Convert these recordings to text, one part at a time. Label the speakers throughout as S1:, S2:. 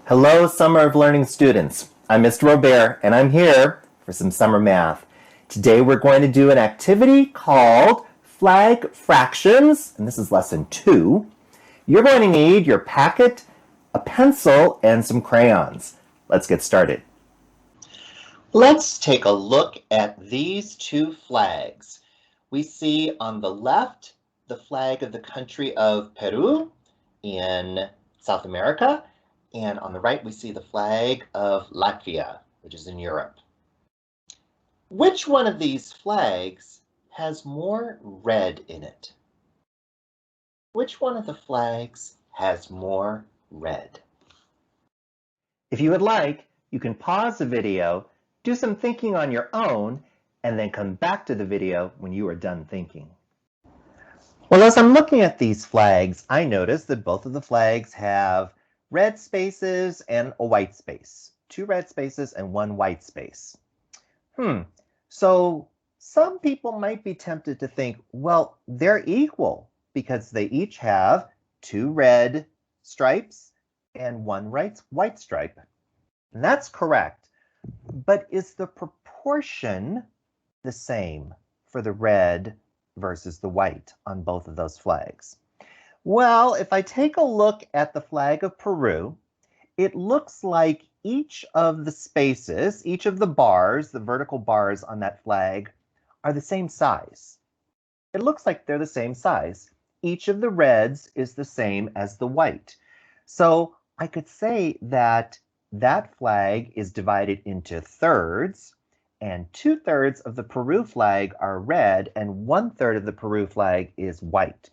S1: Hello, Summer of Learning students. I'm Mr. Robert, and I'm here for some summer math. Today we're going to do an activity called Flag Fractions, and this is lesson 2. You're going to need your packet, a pencil, and some crayons. Let's get started. Let's take a look at these two flags. We see on the left the flag of the country of Peru in South America, and on the right we see the flag of Latvia, which is in Europe. Which one of these flags has more red in it? Which one of the flags has more red? If you would like, you can pause the video, do some thinking on your own, and then come back to the video when you are done thinking. Well, as I'm looking at these flags, I notice that both of the flags have red spaces and a white space. 2 red spaces and 1 white space. So some people might be tempted to think, well, they're equal because they each have 2 red stripes and 1 white stripe. And that's correct. But is the proportion the same for the red versus the white on both of those flags? Well, if I take a look at the flag of Peru, it looks like each of the spaces, each of the bars, the vertical bars on that flag, are the same size. It looks like they're the same size. Each of the reds is the same as the white. So I could say that that flag is divided into thirds, and 2/3 of the Peru flag are red, and 1/3 of the Peru flag is white.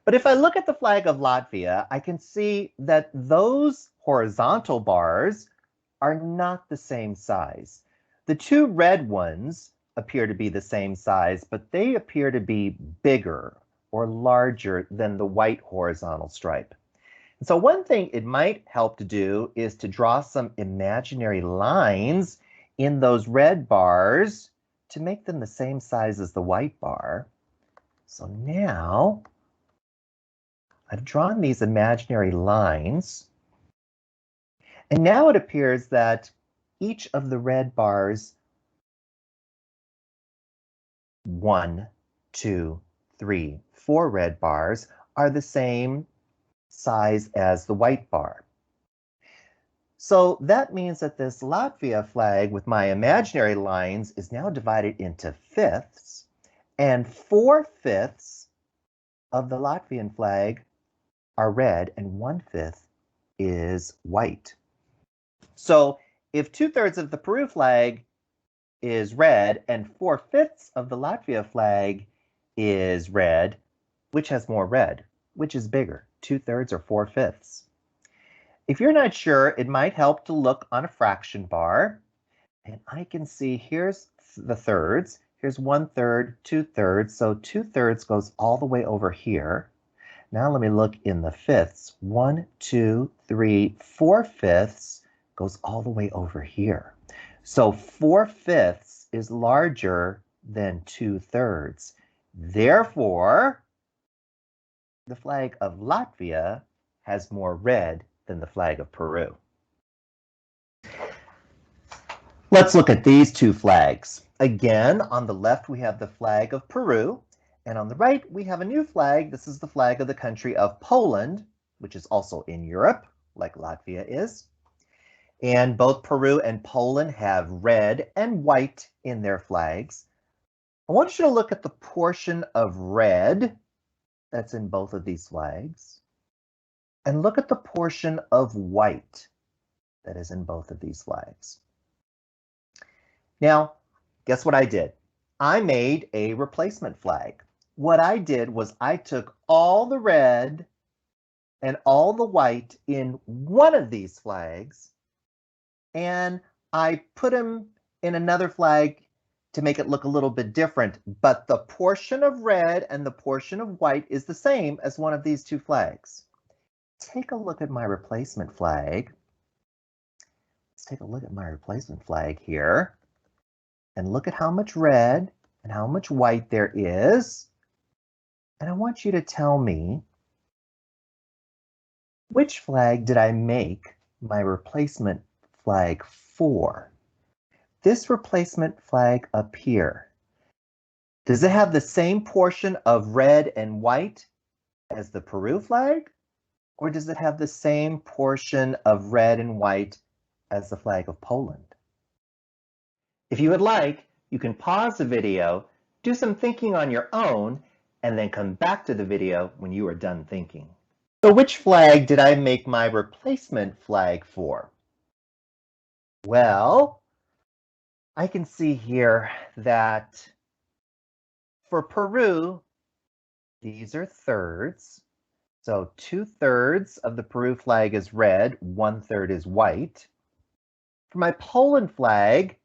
S1: But if I look at the flag of Latvia, I can see that those horizontal bars are not the same size. The 2 red ones appear to be the same size, but they appear to be bigger or larger than the white horizontal stripe. And so one thing it might help to do is to draw some imaginary lines in those red bars to make them the same size as the white bar. So now I've drawn these imaginary lines, and now it appears that each of the red bars, 1, 2, 3, 4 red bars, are the same size as the white bar. So that means that this Latvia flag with my imaginary lines is now divided into fifths, and 4/5 of the Latvian flag are red and 1/5 is white. So if 2/3 of the Peru flag is red and 4/5 of the Latvia flag is red, which has more red? Which is bigger, 2/3 or 4/5? If you're not sure, it might help to look on a fraction bar, and I can see here's the thirds. Here's 1/3, 2/3, so 2/3 goes all the way over here. Now let me look in the fifths. 1, 2, 3, 4/5 goes all the way over here. So 4/5 is larger than 2/3. Therefore, the flag of Latvia has more red than the flag of Peru. Let's look at these two flags. Again, on the left we have the flag of Peru, and on the right we have a new flag. This is the flag of the country of Poland, which is also in Europe, like Latvia is. And both Peru and Poland have red and white in their flags. I want you to look at the portion of red that's in both of these flags, and look at the portion of white that is in both of these flags. Now, guess what I did? I made a replacement flag. What I did was I took all the red and all the white in one of these flags, and I put them in another flag to make it look a little bit different, but the portion of red and the portion of white is the same as one of these two flags. Take a look at my replacement flag. Let's take a look at my replacement flag here, and look at how much red and how much white there is. And I want you to tell me, which flag did I make my replacement flag for? This replacement flag up here, does it have the same portion of red and white as the Peru flag? Or does it have the same portion of red and white as the flag of Poland? If you would like, you can pause the video, do some thinking on your own, and then come back to the video when you are done thinking. So which flag did I make my replacement flag for? Well, I can see here that for Peru, these are thirds. So 2/3 of the Peru flag is red, 1/3 is white. For my Poland flag,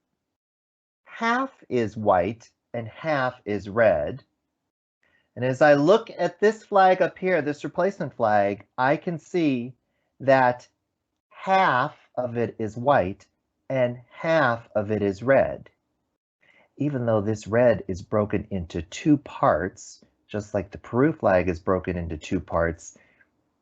S1: half is white and half is red. And as I look at this flag up here, this replacement flag, I can see that half of it is white and half of it is red. Even though this red is broken into two parts, just like the Peru flag is broken into two parts,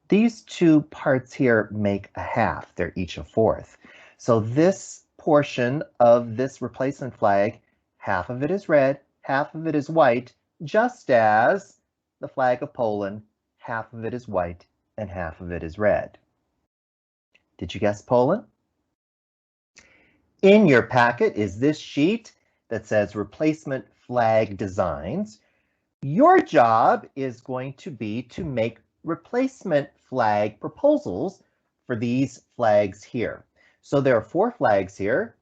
S1: these two parts here make a half. They're each a fourth. So this portion of this replacement flag, half of it is red, half of it is white, just as the flag of Poland, half of it is white and half of it is red. Did you guess Poland? In your packet is this sheet that says replacement flag designs. Your job is going to be to make replacement flag proposals for these flags here. So there are 4 flags here.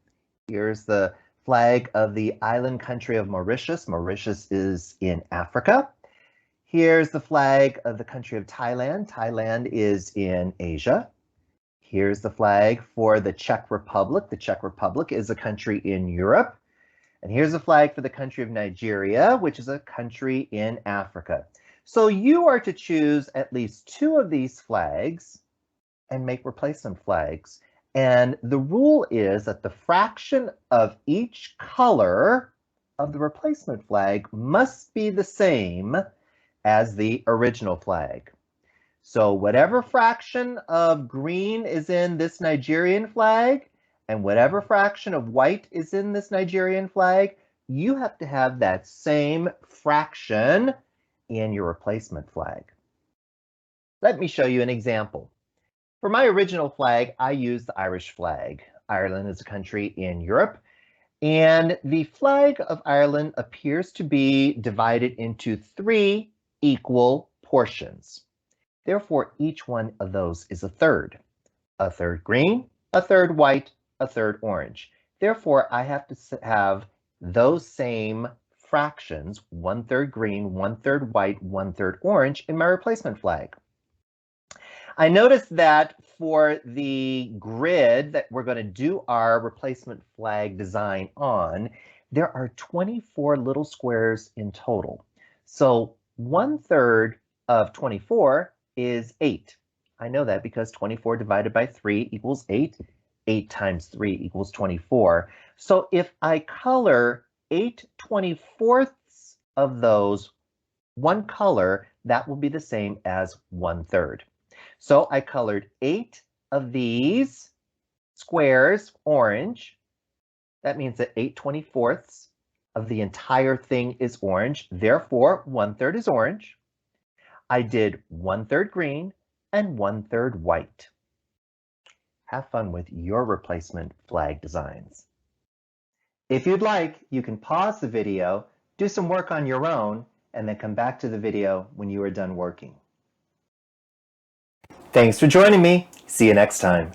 S1: Here's the flag of the island country of Mauritius. Mauritius is in Africa. Here's the flag of the country of Thailand. Thailand is in Asia. Here's the flag for the Czech Republic. The Czech Republic is a country in Europe. And here's a flag for the country of Nigeria, which is a country in Africa. So you are to choose at least 2 of these flags and make replacement flags. And the rule is that the fraction of each color of the replacement flag must be the same as the original flag. So whatever fraction of green is in this Nigerian flag, and whatever fraction of white is in this Nigerian flag, you have to have that same fraction in your replacement flag. Let me show you an example. For my original flag, I used the Irish flag. Ireland is a country in Europe, and the flag of Ireland appears to be divided into 3 equal portions. Therefore, each one of those is a third green, a third white, a third orange. Therefore, I have to have those same fractions, 1/3 green, 1/3 white, 1/3 orange in my replacement flag. I noticed that for the grid that we're going to do our replacement flag design on, there are 24 little squares in total. So 1/3 of 24 is 8. I know that because 24 divided by 3 equals 8. 8 times 3 equals 24. So if I color 8/24 of those one color, that will be the same as 1/3. So I colored 8 of these squares orange. That means that 8/24 of the entire thing is orange. Therefore, 1/3 is orange. I did 1/3 green and 1/3 white. Have fun with your replacement flag designs. If you'd like, you can pause the video, do some work on your own, and then come back to the video when you are done working. Thanks for joining me. See you next time.